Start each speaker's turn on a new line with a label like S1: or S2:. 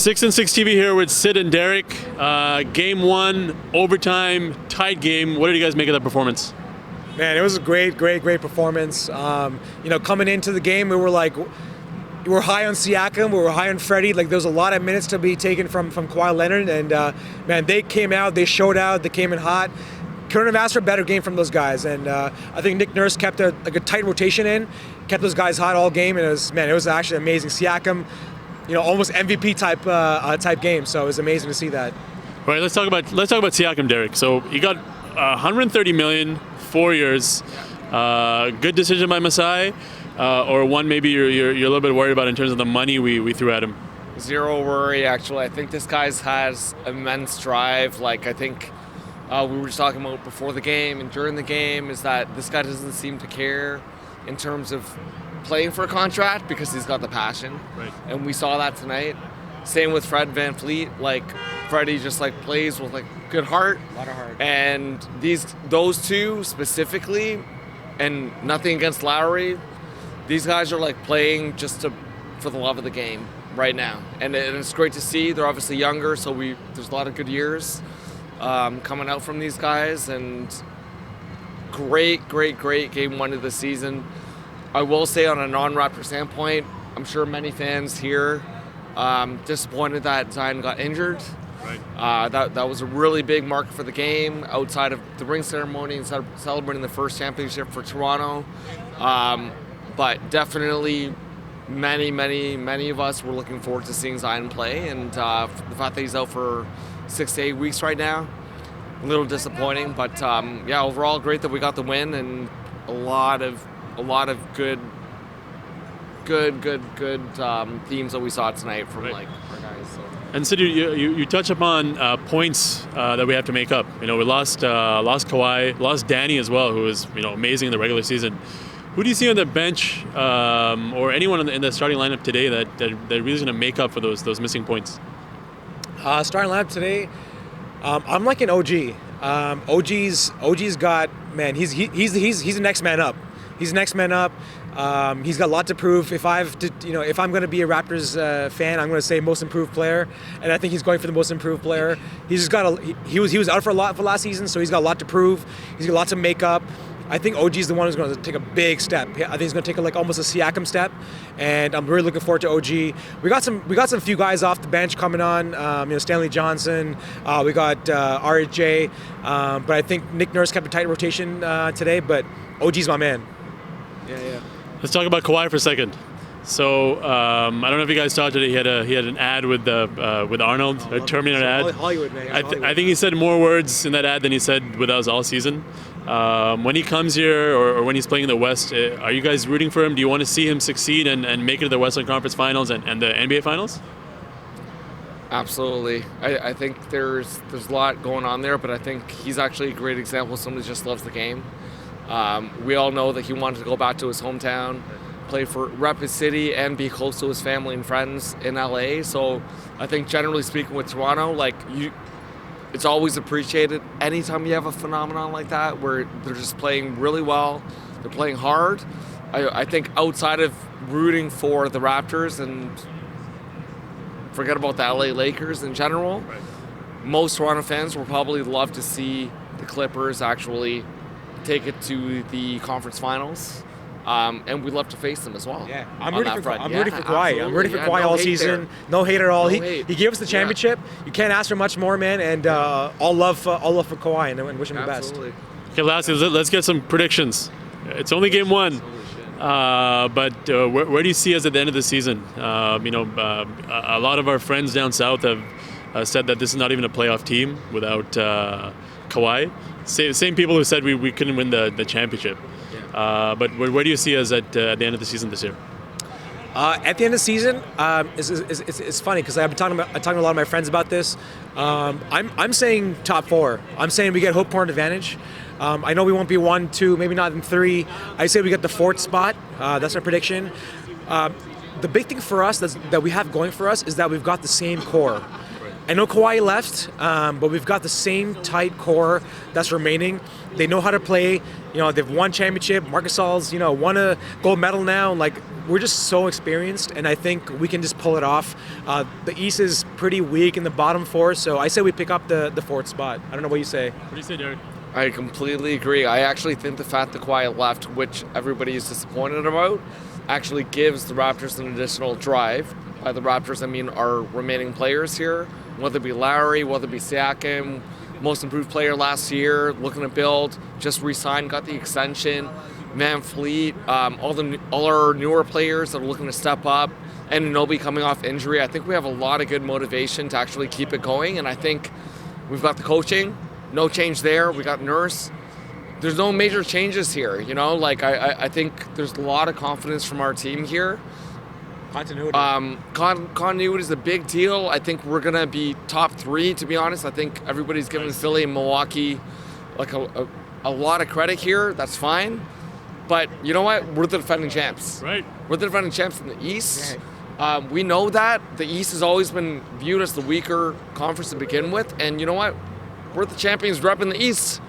S1: 6 and 6 TV here with Sid and Derek. Game 1, overtime, tight game. What did you guys make of that performance?
S2: Man, it was a great performance. Coming into the game, we were high on Siakam, we were high on Freddie. Like, there was a lot of minutes to be taken from Kawhi Leonard, and man, they came out, they showed out, they came in hot. Couldn't have asked for a better game from those guys, and I think Nick Nurse kept a tight rotation in, kept those guys hot all game, and it was actually amazing. Siakam, almost MVP type game, so it was amazing to see that.
S1: All right, let's talk about Siakam, Derek. So you got 130 million, 4 years. Good decision by Masai, or one maybe you're a little bit worried about in terms of the money we threw at him.
S3: Zero worry, actually. I think this guy has immense drive. Like, I think we were just talking about before the game and during the game, is that this guy doesn't seem to care in terms of playing for a contract because he's got the passion.
S1: Right.
S3: And we saw that tonight. Same with Fred VanVleet. Like, Freddie just plays with good heart.
S2: A lot of heart.
S3: And those two specifically, and nothing against Lowry, these guys are playing just for the love of the game right now. And it's great to see. They're obviously younger, so there's a lot of good years coming out from these guys, and great game 1 of the season. I will say, on a non-Raptor standpoint, I'm sure many fans here disappointed that Zion got injured.
S1: Right.
S3: That was a really big marker for the game, outside of the ring ceremony and celebrating the first championship for Toronto. But definitely many of us were looking forward to seeing Zion play, and the fact that he's out for 6 to 8 weeks right now, a little disappointing. But overall great that we got the win, and a lot of good themes that we saw tonight from our guys. So.
S1: And Sid, you touch upon points that we have to make up. We lost Kawhi, lost Danny as well, who was amazing in the regular season. Who do you see on the bench or anyone in the starting lineup today that really is going to make up for those missing points?
S2: Starting lineup today, I'm like an OG. OG's got, man. He's the next man up. He's the next man up. He's got a lot to prove. If I'm going to be a Raptors fan, I'm going to say most improved player, and I think he's going for the most improved player. He's just got he was out for a lot for last season, so he's got a lot to prove. He's got a lot to make up. I think OG's the one who's going to take a big step. I think he's going to take almost a Siakam step, and I'm really looking forward to OG. We got some few guys off the bench coming on. Stanley Johnson. We got RJ, but I think Nick Nurse kept a tight rotation today. But OG's my man. Yeah.
S1: Let's talk about Kawhi for a second. So I don't know if you guys saw today. He had an ad with Arnold, a Terminator ad.
S2: Hollywood, man.
S1: I think he said more words in that ad than he said with us all season. When he comes here or when he's playing in the West, are you guys rooting for him? Do you want to see him succeed and make it to the Western Conference Finals and the NBA Finals?
S3: Absolutely. I think there's a lot going on there, but I think he's actually a great example of somebody who just loves the game. We all know that he wanted to go back to his hometown, rep his city, and be close to his family and friends in LA. So I think, generally speaking, with Toronto, it's always appreciated anytime you have a phenomenon like that where they're just playing really well, they're playing hard. I think outside of rooting for the Raptors and forget about the LA Lakers in general,
S1: right,
S3: most Toronto fans will probably love to see the Clippers actually take it to the conference finals. And we'd love to face them as well.
S2: Yeah, I'm rooting for Kawhi. I'm rooting for Kawhi all season.
S3: There.
S2: No hate at all.
S3: No
S2: he
S3: hate.
S2: gave us the championship. You can't ask for much more, man. And all love for Kawhi, and wish him the best.
S1: Okay, lastly, let's get some predictions. It's only game 1. But where do you see us at the end of the season? A lot of our friends down south have said that this is not even a playoff team without Kawhi. Same people who said we couldn't win the championship. But where do you see us at the end of the season this year?
S2: At the end of the season, it's funny because I've been talking to a lot of my friends about this. I'm saying top 4. I'm saying we get home court advantage. I know we won't be 1, 2, maybe not in 3. I say we get the 4th spot. That's our prediction. The big thing for us that we have going for us is that we've got the same core. I know Kawhi left, but we've got the same tight core that's remaining. They know how to play. They've won championship. Marc Gasol's, won a gold medal now. Like, we're just so experienced, and I think we can just pull it off. The East is pretty weak in the bottom four, so I say we pick up the fourth spot. I don't know what you say.
S1: What do you say, Derek?
S3: I completely agree. I actually think the fact that Kawhi left, which everybody is disappointed about, actually gives the Raptors an additional drive. By the Raptors, I mean our remaining players here, whether it be Lowry, whether it be Siakam, most improved player last year, looking to build, just re-signed, got the extension. Van Fleet, all our newer players that are looking to step up, and Nobi coming off injury. I think we have a lot of good motivation to actually keep it going, and I think we've got the coaching, no change there. We got Nurse. There's no major changes here, I think there's a lot of confidence from our team here.
S2: Continuity.
S3: Continuity is a big deal. I think we're going to be top 3, to be honest. I think everybody's giving Philly and Milwaukee a lot of credit here. That's fine. But you know what? We're the defending champs.
S1: Right.
S3: We're the defending champs in the East. We know that. The East has always been viewed as the weaker conference to begin with. And you know what? We're the champions repping the East.